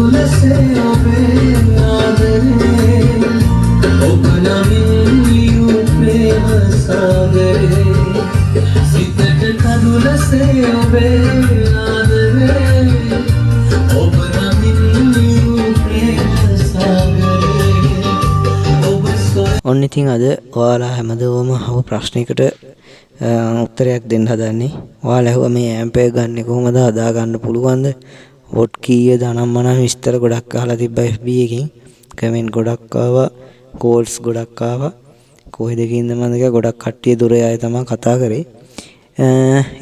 කඳුලසේ ඔබේ ආදරේ ඔබ නමින් ලියූ ප්‍රේම සාගරේ සිතට කඳුලසේ ඔබේ ආදරේ ඔබ නමින් ලියූ ප්‍රේම සාගරේ ඔබ ඔන්න ඉතින් අද ඔයාලා හැමදේම අහපු ප්‍රශ්නයකට උත්තරයක් දෙන්න හදන්නේ. ඔයාලා ඇහුවා මේ ඇම්ප් එක ගන්න කොහොමද හදා ගන්න පුළුවන්ද? වොට් කීයද අනම්මනම් විස්තර ගොඩක් අහලා තිබ්බා FB එකකින්. කමෙන්ට් ගොඩක් ආවා, කෝල්ස් ගොඩක් ආවා. කොහෙද කින්ද මන්ද කියලා ගොඩක් කට්ටිය දුරේ අය තමයි කතා කරේ.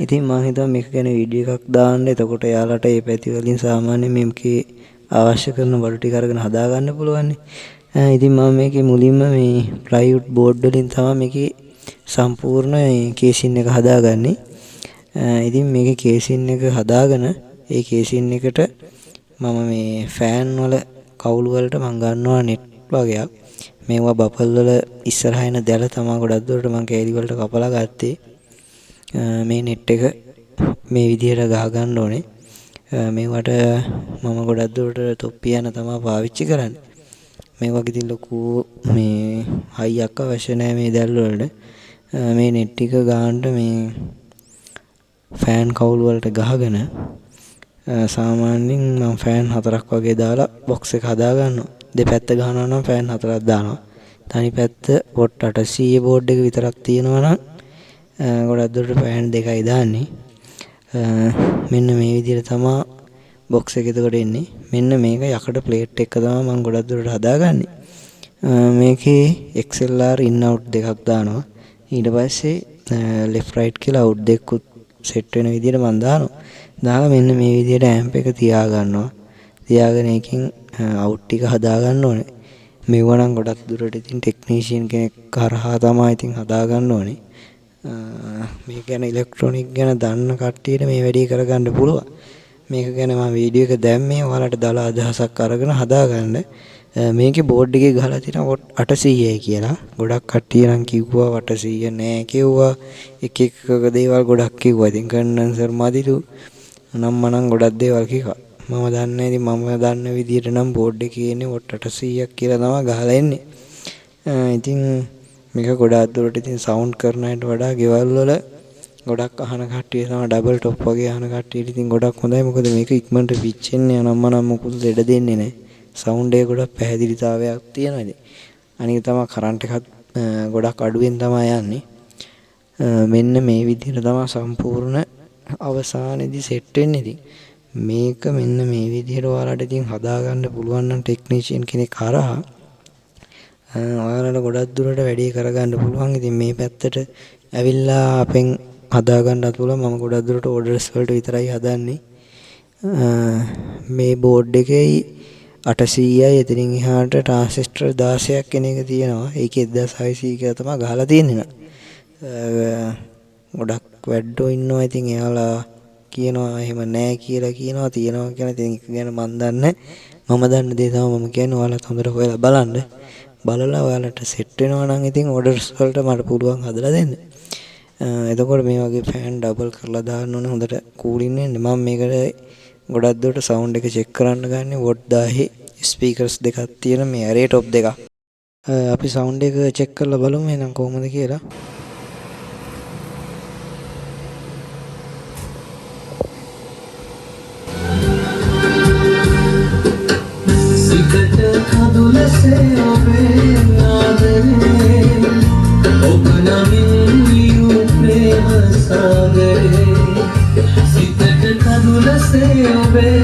ඉතින් මම හිතුවා මේක ගැන වීඩියෝ එකක් දාන්න. එතකොට එයාලට මේ පැති වලින් සාමාන්‍ය මේකේ අවශ්‍ය කරන බඩු ටික අරගෙන හදා ගන්න පුළුවන්. ඉතින් මම මේකේ මුලින්ම මේ ප්ලයිවුඩ් බෝඩ් වලින් තමයි මේකේ සම්පූර්ණ කේසින් එක හදාගන්නේ. ඉතින් මේකේ කේසින් එක හදාගෙන ඒ කේසින් එකට මම මේ ෆෑන් වල කවුළු වලට මම ගන්නවා net වගේක්. මේවා බබල් වල ඉස්සරහා එන දැල තමයි ගොඩක් දුරට මම කෑලි වලට කපලා ගත්තේ. මේ net එක මේ විදිහට ගහ ගන්න ඕනේ. මේවට මම ගොඩක් දුරට තොප්පි යන තමයි පාවිච්චි කරන්නේ. මේ වගේ ඉතින් ලොකු මේ හයියක් අවශ්‍ය නැහැ මේ දැල් වලට. මේ net එක ගාන්න මේ ෆෑන් කවුළු වලට ගහගෙන සාමාන්‍යයෙන් මම ෆෑන් 4ක් වගේ දාලා බොක්ස් එක හදා ගන්නවා. දෙපැත්ත ගහනවා නම් ෆෑන් 4ක් දානවා. තනි පැත්ත වොට් 800 බෝඩ් එක විතරක් තියෙනවා නම් ගොඩක් දුරට ෆෑන් දෙකයි දාන්නේ. මෙන්න මේ විදිහට තමයි බොක්ස් එක එතකොට එන්නේ. මෙන්න මේක යකඩ ප්ලේට් එක තමයි මම ගොඩක් දුරට හදාගන්නේ. මේකේ XLR in out දෙකක් දානවා. ඊට පස්සේ left right කියලා out දෙකකුත් සෙට් වෙන විදිහට මම දානවා. දාලා මෙන්න මේ විදිහට ඇම්ප් එක තියා ගන්නවා. තියාගෙන එකකින් out ටික හදා ගන්න ඕනේ. මේව නම් ගොඩක් දුරට ඉතින් ටෙක්නීෂියන් කෙනෙක් කරහා තමයි ඉතින් හදා ගන්න ඕනේ. මේ ගැන ඉලෙක්ට්‍රොනික ගැන දන්න කට්ටියට මේ වැඩේ කරගන්න පුළුවන්. මේක ගැන මම වීඩියෝ එක දැම්මේ ඔයාලට දාලා අදහසක් අරගෙන හදාගන්න. මේකේ බෝඩ් එකේ ගහලා තියෙනවා වොට් 800යි කියලා. ගොඩක් කට්ටිය නම් කිව්වා 800 නෑ කිව්වා. එක එක දේවල් ගොඩක් කිව්වා. ඉතින් කන්ඩෙන්සර් මදිලු නම් මනම් ගොඩක් දේවල් කිව්වා. මම දන්නේ ඉතින් මම දන්න විදිහට නම් බෝඩ් එකේ ඉන්නේ වොට් 800ක් කියලා තමයි ගහලා එන්නේ. ඉතින් මේක ගොඩක් දුරට ඉතින් සවුන්ඩ් කරන අයට වඩා ගෙවල් වල ගොඩක් අහන කට්ටිය තමයි ඩබල් টොප් වගේ අහන කට්ටියට ඉතින් ගොඩක් හොඳයි. මොකද මේක ඉක්මනට පිච් වෙන්නේ අනම්මනම් මොකුත් දෙඩ දෙන්නේ නැහැ. සවුන්ඩ් එක ගොඩක් පැහැදිලිතාවයක් තියෙනවා ඉතින්. අනික තමයි කරන්ට් එකත් ගොඩක් අඩුවෙන් තමයි යන්නේ. මෙන්න මේ විදිහට තමයි සම්පූර්ණ අවසානයේදී සෙට් වෙන්නේ. ඉතින් මේක මෙන්න මේ විදිහට ඔයාලට ඉතින් හදාගන්න පුළුවන් නම් ටෙක්නීෂියන් කෙනෙක් හරහා ඔයාලට ගොඩක් දුරට වැඩේ කරගන්න පුළුවන්. ඉතින් මේ පැත්තට ඇවිල්ලා අපෙන් හදාගන්නත් පුළුවන්. මම ගොඩක් දුරට ඕඩර්ස් වලට විතරයි හදන්නේ. මේ බෝඩ් එකේ 800යි එතනින් එහාට ට්‍රාන්සිස්ටර් 16ක් කෙන එක තියෙනවා. ඒකේ 1600 කියලා තමයි ගහලා තියෙන්නේ නා. ගොඩක් වැඩෝ ඉන්නවා. ඉතින් එයාලා කියනවා එහෙම නැහැ කියලා කියනවා. තියෙනවා කියන ඉතින් ඒක ගැන මම දන්නේ. මම දන්න දේ තමයි මම කියන්නේ. ඔයාලත් හොඳට හොයලා බලන්න. බලලා ඔයාලට සෙට් වෙනවා නම් ඉතින් ඕඩර්ස් වලට මට පුළුවන් හදලා දෙන්න. එතකොට මේ වගේ ෆෑන් ඩබල් කරලා දාන්න ඕනේ හොඳට කූලින් වෙන්න. මම මේකට ගොඩක් දුරට සවුන්ඩ් එක චෙක් කරන්න ගන්නේ වොට් 1000 ස්පීකර්ස් දෙකක් තියෙන මේ ඇරේ টොප් දෙකක්. අපි සවුන්ඩ් එක චෙක් කරලා බලමු එහෙනම් කොහොමද කියලා. සිතට කඳුලසේ ඔබේ ආදරේ ඔබ නමින් ලියූ ප්‍රේම සාගරේ සිතට කඳුලසේ ඔබේ